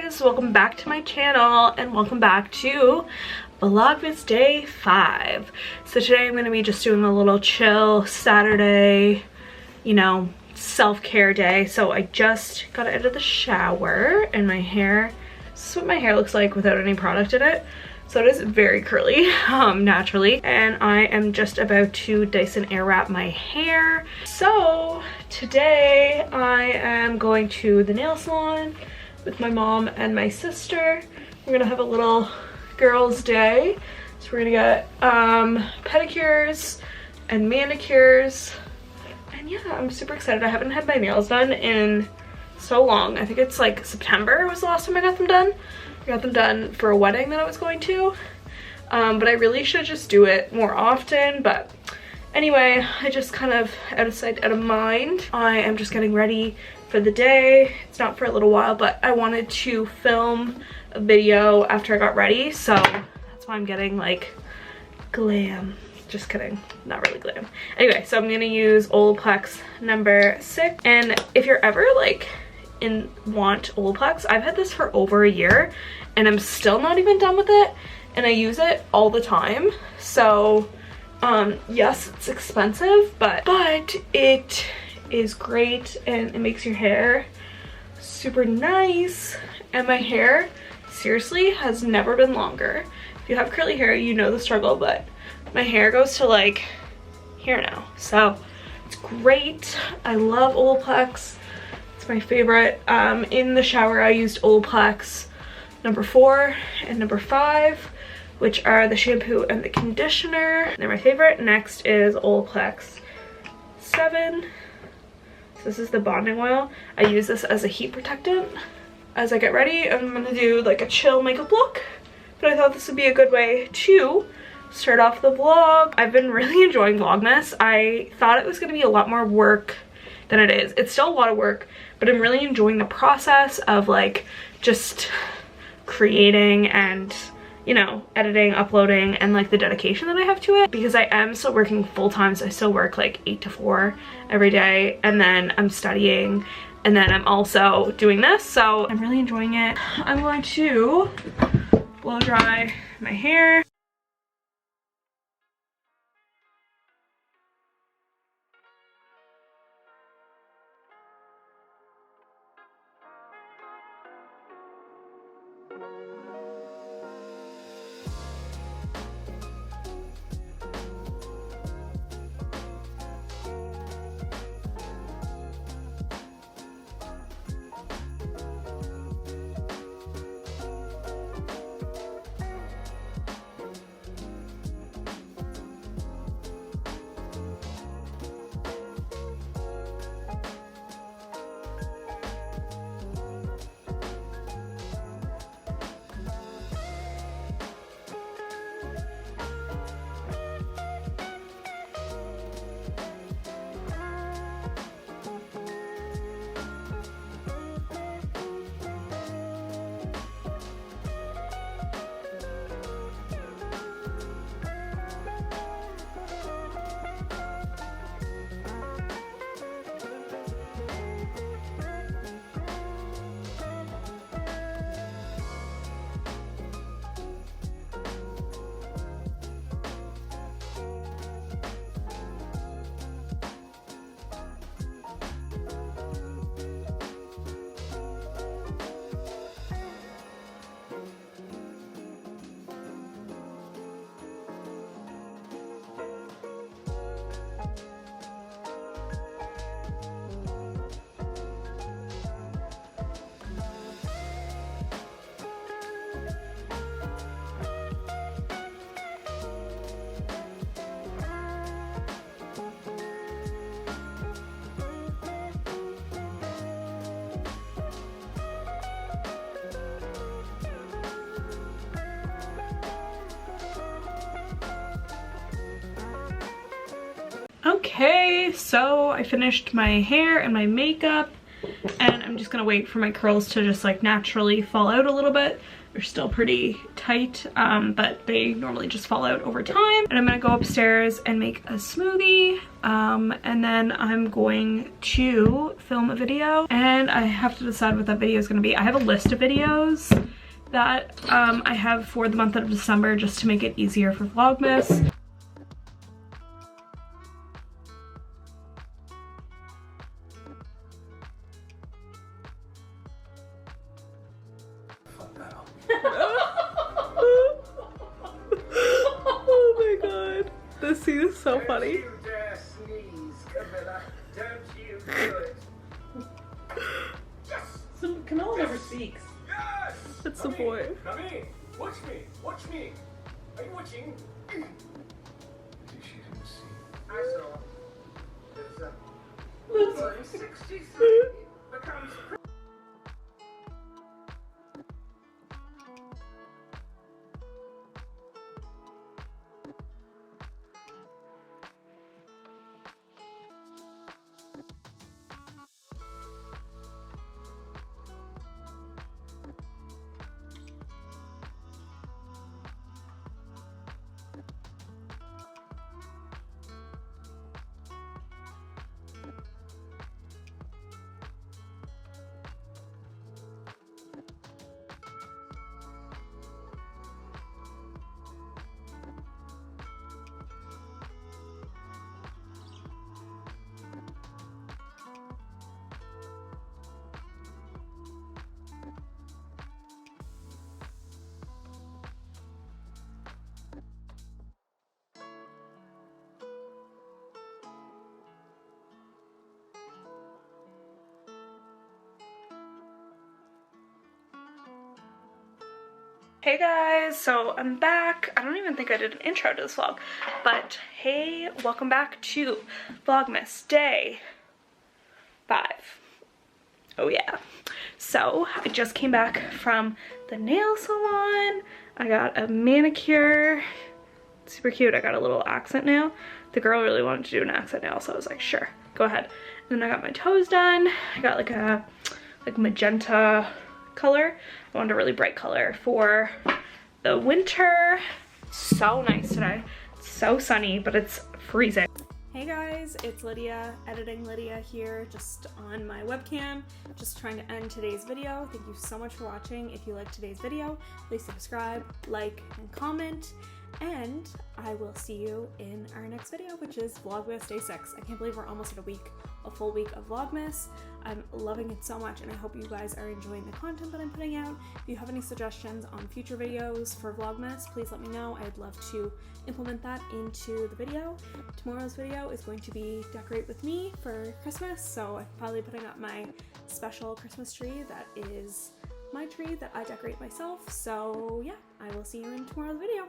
guys, welcome back to my channel and welcome back to Vlogmas Day 5. So today I'm going to be just doing a little chill Saturday, you know, self-care day. So I just got out of the shower and my hair, this is what my hair looks like without any product in it. So it is very curly, naturally. And I am just about to Dyson Airwrap my hair. So today I am going to the nail salon with my mom and my sister. We're gonna have a little girls' day. So we're gonna get pedicures and manicures. And yeah, I'm super excited. I haven't had my nails done in so long. I think it's like September was the last time I got them done. I got them done for a wedding that I was going to. But I really should just do it more often. But anyway, I just kind of out of sight, out of mind. I am just getting ready for the day. It's not for a little while, but I wanted to film a video after I got ready. So that's why I'm getting like glam. Just kidding, not really glam. Anyway, so I'm gonna use Olaplex number 6. And if you're ever like want Olaplex, I've had this for over a year and I'm still not even done with it, and I use it all the time. So yes, it's expensive, but it is great and it makes your hair super nice. And my hair seriously has never been longer. If you have curly hair, you know the struggle, but my hair goes to like here now. So it's great. I love Olaplex. It's my favorite. In the shower I used Olaplex number 4 and number 5, which are the shampoo and the conditioner. They're my favorite. Next is Olaplex 7. So this is the bonding oil. I use this as a heat protectant. As I get ready, I'm gonna do like a chill makeup look, but I thought this would be a good way to start off the vlog. I've been really enjoying Vlogmas. I thought it was gonna be a lot more work than it is. It's still a lot of work, but I'm really enjoying the process of like just creating and, you know, editing, uploading, and like the dedication that I have to it, because I am still working full-time. So I still work like 8 to 4 every day, and then I'm studying, and then I'm also doing this. So I'm really enjoying it. I'm going to blow dry my hair. Okay, so I finished my hair and my makeup, and I'm just gonna wait for my curls to just like naturally fall out a little bit They're still pretty tight, but they normally just fall out over time. And I'm gonna go upstairs and make a smoothie, and then I'm going to film a video, and I have to decide what that video is gonna be. I have a list of videos that I have for the month of December just to make it easier for Vlogmas. Oh my god, this scene is so funny. Don't you dare sneeze, Camilla. Don't you do it. Yes! Camilla never speaks. Yes! It's the boy. Come in. Watch me. Watch me. Are you watching? She didn't see. I saw. There's a woman 63 becomes Hey guys, so I'm back. I don't even think I did an intro to this vlog, but hey, welcome back to Vlogmas Day 5. Oh yeah. So I just came back from the nail salon. I got a manicure. Super cute. I got a little accent nail. The girl really wanted to do an accent nail, so I was like, sure, go ahead. And then I got my toes done. I got like a magenta color. I wanted a really bright color for the winter. So nice today. It's so sunny, but it's freezing. Hey guys, it's Lydia, editing Lydia here, just on my webcam, just trying to end today's video. Thank you so much for watching. If you liked today's video, please subscribe, like, and comment, and I will see you in our next video, which is Vlogmas Day 6. I can't believe we're almost at a full week of Vlogmas. I'm loving it so much, and I hope you guys are enjoying the content that I'm putting out. If you have any suggestions on future videos for Vlogmas, please let me know. I'd love to implement that into the video. Tomorrow's video is going to be decorate with me for Christmas, so I'm probably putting up my special Christmas tree that is my tree that I decorate myself. So yeah, I will see you in tomorrow's video.